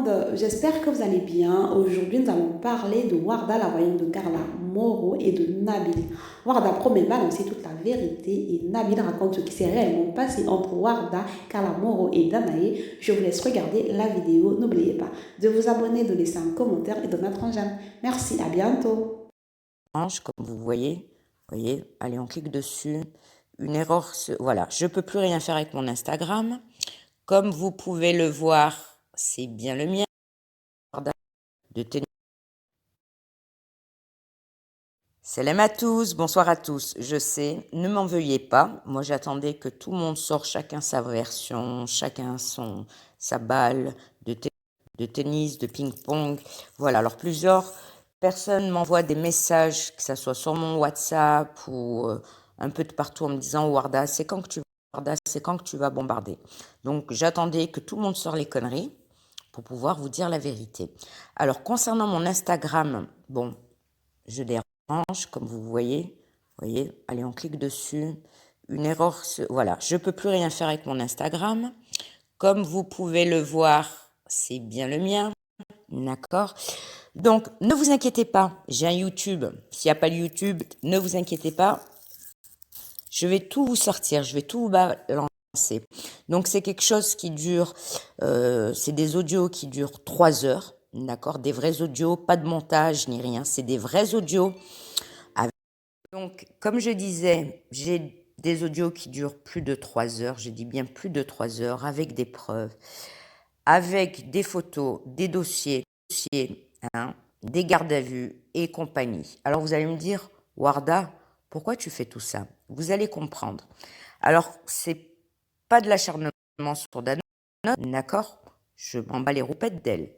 monde, j'espère que vous allez bien. Aujourd'hui, nous allons parler de Warda, la voyante de Carla Moro et de Nabil. Warda promet de balancer toute la vérité et Nabil raconte ce qui s'est réellement passé entre Warda, Carla Moro et Danae. Je vous laisse regarder la vidéo. N'oubliez pas de vous abonner, de laisser un commentaire et de mettre un j'aime. Merci, à bientôt. Comme vous voyez, allez, on clique dessus. Une erreur, voilà, je peux plus rien faire avec mon Instagram. Comme vous pouvez le voir, c'est bien le mien. De tennis. Salam à tous, bonsoir à tous. Je sais, ne m'en veuillez pas. Moi, j'attendais que tout le monde sorte, chacun sa version, chacun sa balle de tennis, de ping-pong. Voilà, alors plusieurs personnes m'envoient des messages, que ce soit sur mon WhatsApp ou un peu de partout en me disant Warda, c'est quand que tu vas Warda, c'est quand que tu vas bombarder. Donc, j'attendais que tout le monde sorte les conneries pour pouvoir vous dire la vérité. Alors, concernant mon Instagram, bon, je dérange, comme vous voyez, allez, on clique dessus. Une erreur, voilà, je peux plus rien faire avec mon Instagram. Comme vous pouvez le voir, c'est bien le mien, d'accord? Donc, ne vous inquiétez pas, j'ai un YouTube. S'il n'y a pas de YouTube, ne vous inquiétez pas. Je vais tout vous sortir, je vais tout vous balancer. Donc, c'est quelque chose qui dure, c'est des audios qui durent 3 heures, d'accord? Des vrais audios, pas de montage ni rien, c'est des vrais audios. Donc, comme je disais, j'ai des audios qui durent plus de 3 heures, je dis bien plus de 3 heures, avec des preuves, avec des photos, des dossiers, hein, des gardes à vue et compagnie. Alors, vous allez me dire, Warda, pourquoi tu fais tout ça? Vous allez comprendre. Alors, c'est pas de l'acharnement sur Danone, d'accord? Je m'en bats les roupettes d'elle.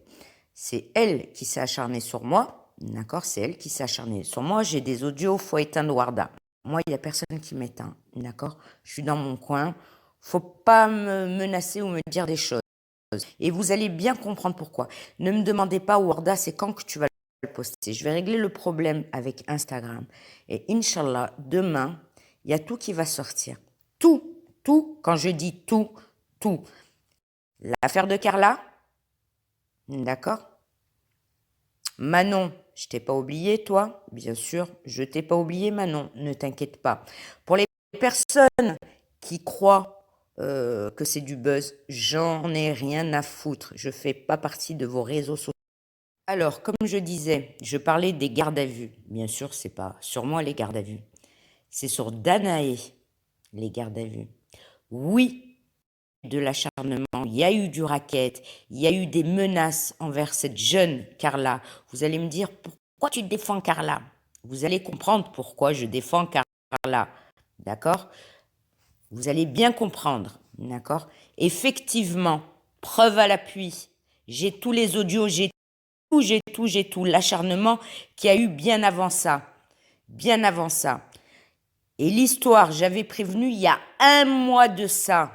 C'est elle qui s'est acharnée sur moi, d'accord? C'est elle qui s'est acharnée sur moi. J'ai des audios, faut éteindre Warda. Moi, il n'y a personne qui m'éteint, d'accord? Je suis dans mon coin. Faut pas me menacer ou me dire des choses. Et vous allez bien comprendre pourquoi. Ne me demandez pas, Warda, c'est quand que tu vas le poster. Je vais régler le problème avec Instagram. Et Inch'Allah, demain, il y a tout qui va sortir. Tout, quand je dis tout. L'affaire de Carla, d'accord? Manon, je t'ai pas oublié, toi? Bien sûr, je t'ai pas oublié, Manon, ne t'inquiète pas. Pour les personnes qui croient que c'est du buzz, j'en ai rien à foutre. Je fais pas partie de vos réseaux sociaux. Alors, comme je disais, je parlais des gardes à vue. Bien sûr, c'est pas sur moi les gardes à vue. C'est sur Danae, les gardes à vue. Oui, de l'acharnement, il y a eu du racket, il y a eu des menaces envers cette jeune Carla. Vous allez me dire, pourquoi tu défends Carla? Vous allez comprendre pourquoi je défends Carla, d'accord? Vous allez bien comprendre, d'accord? Effectivement, preuve à l'appui, j'ai tous les audios, j'ai tout, l'acharnement qu'il y a eu bien avant ça, bien avant ça. Et l'histoire, j'avais prévenu il y a un mois de ça,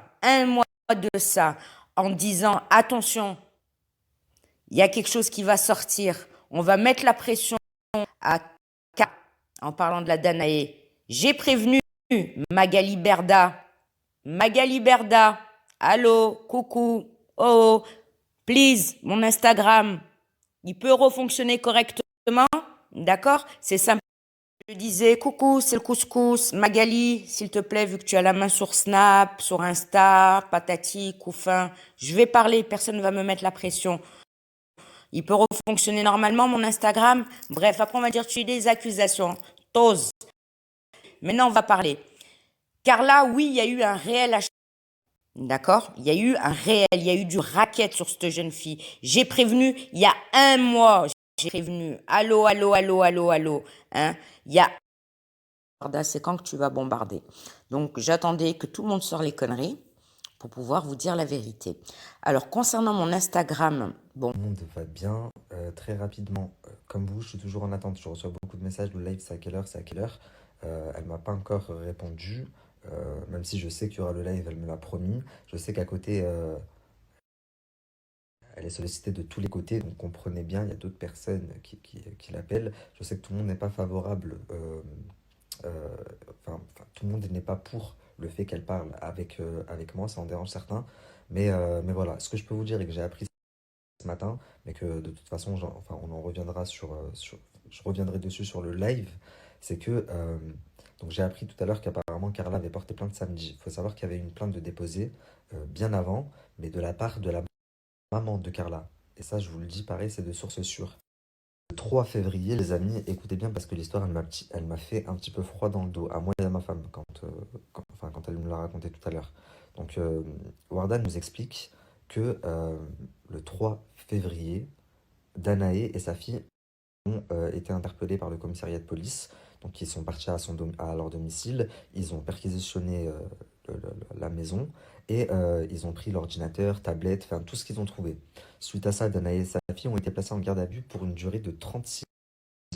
en disant, attention, il y a quelque chose qui va sortir. On va mettre la pression à K, en parlant de la Danae. J'ai prévenu Magali Berda, allô, coucou, oh, please, mon Instagram, il peut refonctionner correctement, d'accord? C'est simple. Je disais, coucou, c'est le couscous. Magali, s'il te plaît, vu que tu as la main sur Snap, sur Insta, patati, couffin, je vais parler, personne ne va me mettre la pression. Il peut refonctionner normalement, mon Instagram. Bref, après, on va dire, tu as des accusations. T'oses. Maintenant, on va parler. Car là, oui, il y a eu un réel achat. D'accord? Il y a eu un réel, il y a eu du racket sur cette jeune fille. J'ai prévenu il y a un mois. J'ai prévenu. Allô. Hein? Il y a c'est quand que tu vas bombarder. Donc, j'attendais que tout le monde sorte les conneries pour pouvoir vous dire la vérité. Alors, concernant mon Instagram, bon. Tout le monde va bien. Très rapidement, comme vous, je suis toujours en attente. Je reçois beaucoup de messages. Le live, c'est à quelle heure? C'est à quelle heure? Elle m'a pas encore répondu. Même si je sais qu'il y aura le live, elle me l'a promis. Je sais qu'à côté, elle est sollicitée de tous les côtés. Donc, comprenez bien, il y a d'autres personnes qui l'appellent. Je sais que tout le monde n'est pas favorable. Tout le monde n'est pas pour le fait qu'elle parle avec moi, ça en dérange certains. Mais voilà, ce que je peux vous dire et que j'ai appris ce matin, mais que de toute façon, enfin, on en reviendra je reviendrai dessus sur le live. C'est que donc j'ai appris tout à l'heure qu'apparemment Carla avait porté plainte samedi. Il faut savoir qu'il y avait une plainte de déposée bien avant, mais de la part de la maman de Carla. Et ça, je vous le dis, pareil, c'est de sources sûres. Le 3 février, les amis, écoutez bien parce que l'histoire, elle m'a fait un petit peu froid dans le dos, à moi et à ma femme, quand elle me l'a raconté tout à l'heure. Donc, Warda nous explique que le 3 février, Danae et sa fille ont été interpellés par le commissariat de police. Donc, ils sont partis à leur domicile, ils ont perquisitionné la maison et ils ont pris l'ordinateur, tablette, enfin tout ce qu'ils ont trouvé. Suite à ça, Danae et sa fille ont été placés en garde à vue pour une durée de 36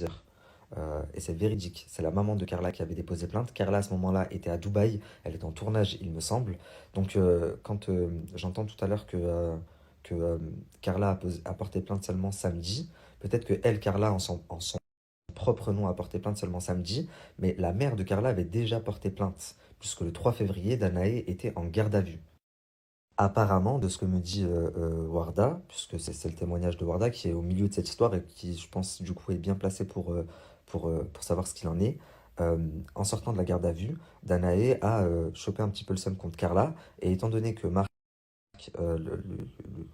heures. Et c'est véridique, c'est la maman de Carla qui avait déposé plainte. Carla à ce moment-là était à Dubaï, elle est en tournage, il me semble. Donc quand j'entends tout à l'heure que Carla a porté plainte seulement samedi, peut-être que elle, Carla, en son propre nom, a porté plainte seulement samedi, mais la mère de Carla avait déjà porté plainte, puisque le 3 février, Danae était en garde à vue. Apparemment, de ce que me dit Warda, puisque c'est le témoignage de Warda qui est au milieu de cette histoire et qui, je pense, du coup, est bien placé pour savoir ce qu'il en est. En sortant de la garde à vue, Danae a chopé un petit peu le seum contre Carla, et étant donné que Marc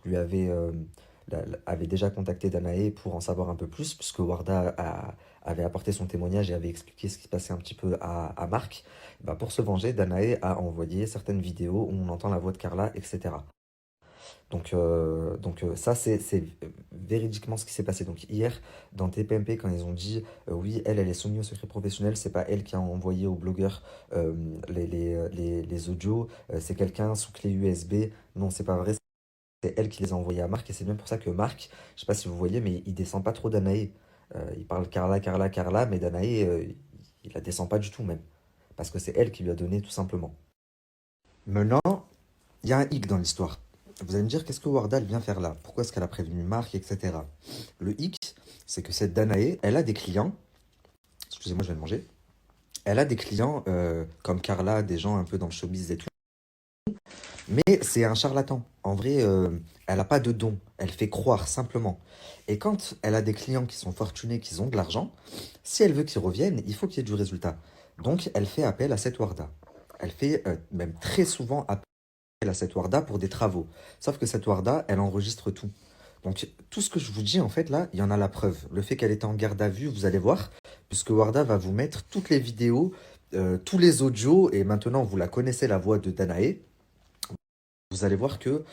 lui avait déjà contacté Danae pour en savoir un peu plus, puisque avait apporté son témoignage et avait expliqué ce qui se passait un petit peu à Marc, bah pour se venger, Danae a envoyé certaines vidéos où on entend la voix de Carla, etc. Donc ça, c'est véridiquement ce qui s'est passé. Donc hier, dans TPMP, quand ils ont dit oui, elle est soumise au secret professionnel, c'est pas elle qui a envoyé au blogueur les audios, c'est quelqu'un sous clé USB. Non, c'est pas vrai, c'est elle qui les a envoyés à Marc, et c'est bien pour ça que Marc, je sais pas si vous voyez, mais il descend pas trop Danae. Il parle Carla, Carla, Carla, mais Danae, il la descend pas du tout même. Parce que c'est elle qui lui a donné tout simplement. Maintenant, il y a un hic dans l'histoire. Vous allez me dire, qu'est-ce que Warda elle vient faire là? Pourquoi est-ce qu'elle a prévenu Marc, etc. Le hic, c'est que cette Danae, elle a des clients. Excusez-moi, je vais manger. Elle a des clients comme Carla, des gens un peu dans le showbiz et tout. Mais c'est un charlatan. En vrai, elle n'a pas de don. Elle fait croire simplement. Et quand elle a des clients qui sont fortunés, qui ont de l'argent, si elle veut qu'ils reviennent, il faut qu'il y ait du résultat. Donc, elle fait appel à cette Warda. Elle fait même très souvent appel à cette Warda pour des travaux. Sauf que cette Warda, elle enregistre tout. Donc, tout ce que je vous dis, en fait, là, il y en a la preuve. Le fait qu'elle était en garde à vue, vous allez voir, puisque Warda va vous mettre toutes les vidéos, tous les audios, et maintenant, vous la connaissez, la voix de Danae. Vous allez voir que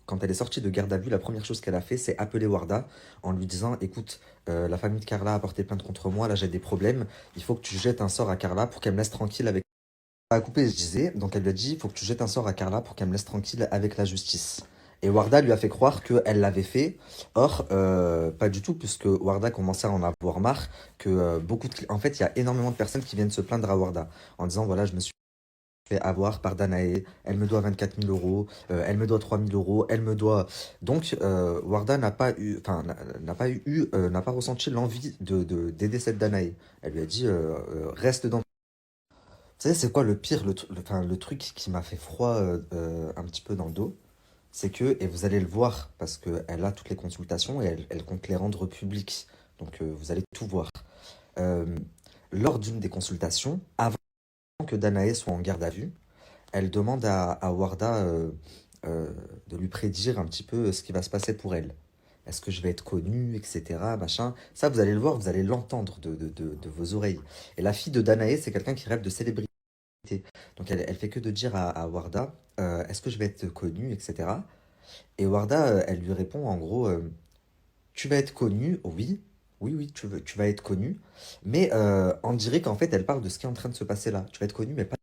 quand elle est sortie de garde à vue, la première chose qu'elle a fait, c'est appeler Warda en lui disant, écoute, la famille de Carla a porté plainte contre moi, là j'ai des problèmes, il faut que tu jettes un sort à Carla pour qu'elle me laisse tranquille avec... Elle a coupé, je disais, donc elle lui a dit, il faut que tu jettes un sort à Carla pour qu'elle me laisse tranquille avec la justice. Et Warda lui a fait croire qu'elle l'avait fait. Or, pas du tout, puisque Warda commençait à en avoir marre, que en fait, il y a énormément de personnes qui viennent se plaindre à Warda en disant, voilà, je me suis fait avoir par Danae, elle me doit 24 000 euros, elle me doit 3 000 euros, elle me doit... Donc, Warda n'a pas ressenti l'envie d'aider cette Danae. Elle lui a dit, reste dans... Vous savez, c'est quoi le pire, le truc qui m'a fait froid un petit peu dans le dos? C'est que, et vous allez le voir, parce qu'elle a toutes les consultations et elle compte les rendre publiques. Donc, vous allez tout voir. Euh, Lors d'une des consultations, avant que Danae soit en garde à vue, elle demande à Warda de lui prédire un petit peu ce qui va se passer pour elle. Est-ce que je vais être connue, etc. Machin. Ça, vous allez le voir, vous allez l'entendre de vos oreilles. Et la fille de Danae, c'est quelqu'un qui rêve de célébrité. Donc elle fait que de dire à Warda, est-ce que je vais être connue, etc. Et Warda, elle lui répond en gros, tu vas être connue, oui, oui, oui, tu vas être connue, mais on dirait qu'en fait, elle parle de ce qui est en train de se passer là. Tu vas être connue, mais pas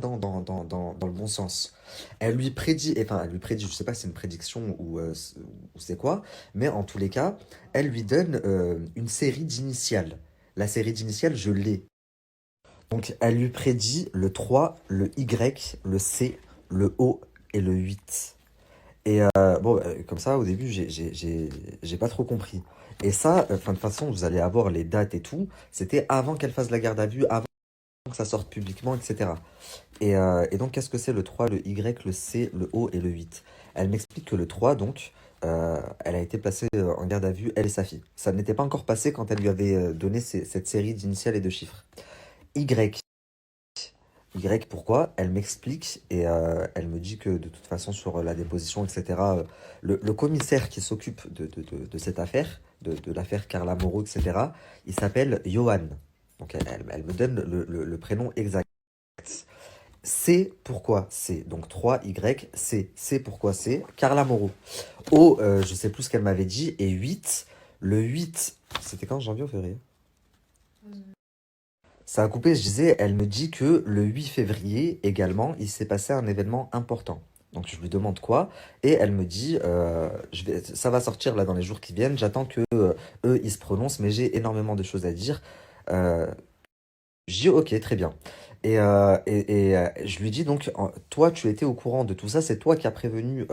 dans le bon sens. Elle lui prédit, je sais pas si c'est une prédiction ou c'est quoi, mais en tous les cas, elle lui donne une série d'initiales. La série d'initiales, je l'ai. Donc, elle lui prédit le 3, le Y, le C, le O et le 8. Et bon, comme ça, au début, j'ai pas trop compris. Et ça, de toute façon, vous allez avoir les dates et tout. C'était avant qu'elle fasse la garde à vue, avant que ça sorte publiquement, etc. Et donc, qu'est-ce que c'est le 3, le Y, le C, le O et le 8? Elle m'explique que le 3, donc, elle a été placée en garde à vue, elle et sa fille. Ça n'était pas encore passé quand elle lui avait donné cette série d'initiales et de chiffres. Y. Y, pourquoi? Elle m'explique et elle me dit que de toute façon, sur la déposition, etc., le commissaire qui s'occupe de cette affaire, de l'affaire Carla Moreau, etc., il s'appelle Johan. Donc elle me donne le prénom exact. C, pourquoi C? Donc 3Y, C. C, pourquoi C? Carla Moreau. O, je sais plus ce qu'elle m'avait dit. Et 8, le 8, c'était quand, janvier ou février? Ça a coupé, je disais, elle me dit que le 8 février également, il s'est passé un événement important. Donc je lui demande quoi, et elle me dit, ça va sortir là dans les jours qui viennent, j'attends que eux, ils se prononcent, mais j'ai énormément de choses à dire. Euh, je dis ok, très bien. Je lui dis donc, toi, tu étais au courant de tout ça, c'est toi qui as prévenu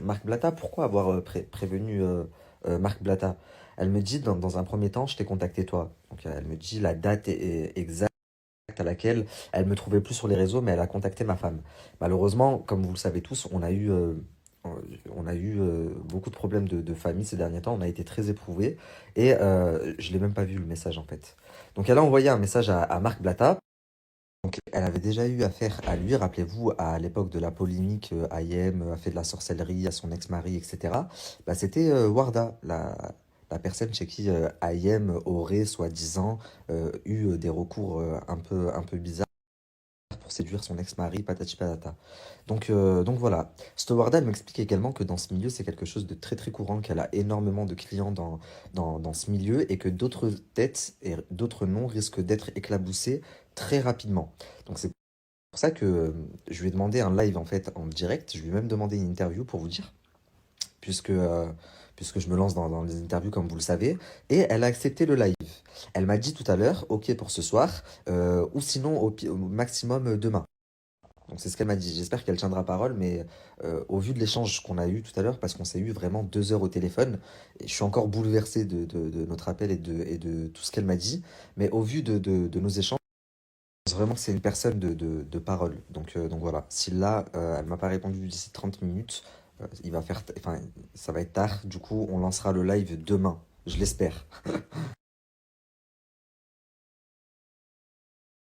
Marc Blatta. Pourquoi avoir prévenu Marc Blatta? Elle me dit, dans un premier temps, je t'ai contacté toi. Donc elle me dit la date exacte à laquelle elle me trouvait plus sur les réseaux, mais elle a contacté ma femme. Malheureusement, comme vous le savez tous, on a eu beaucoup de problèmes de famille ces derniers temps. On a été très éprouvés et je l'ai même pas vu le message en fait. Donc elle a envoyé un message à Marc Blatta. Donc elle avait déjà eu affaire à lui, rappelez-vous, à l'époque de la polémique, IM a fait de la sorcellerie à son ex-mari, etc. Bah, c'était Warda, la personne chez qui IM aurait, soi-disant, eu des recours un peu bizarres pour séduire son ex-mari, patati patata. Donc voilà. Warda, elle m'explique également que dans ce milieu, c'est quelque chose de très très courant, qu'elle a énormément de clients dans ce milieu et que d'autres têtes et d'autres noms risquent d'être éclaboussés très rapidement. Donc c'est pour ça que je lui ai demandé un live en fait en direct. Je lui ai même demandé une interview pour vous dire, puisque, euh, puisque je me lance dans les interviews comme vous le savez. Et elle a accepté le live. Elle m'a dit tout à l'heure, ok pour ce soir, ou sinon au maximum demain. Donc c'est ce qu'elle m'a dit. J'espère qu'elle tiendra parole, mais au vu de l'échange qu'on a eu tout à l'heure, parce qu'on s'est eu vraiment 2 heures au téléphone, et je suis encore bouleversé de notre appel et de tout ce qu'elle m'a dit, mais au vu de nos échanges, je pense vraiment que c'est une personne de parole. Donc voilà, si là, elle m'a pas répondu d'ici 30 minutes, enfin, ça va être tard, du coup on lancera le live demain, je l'espère.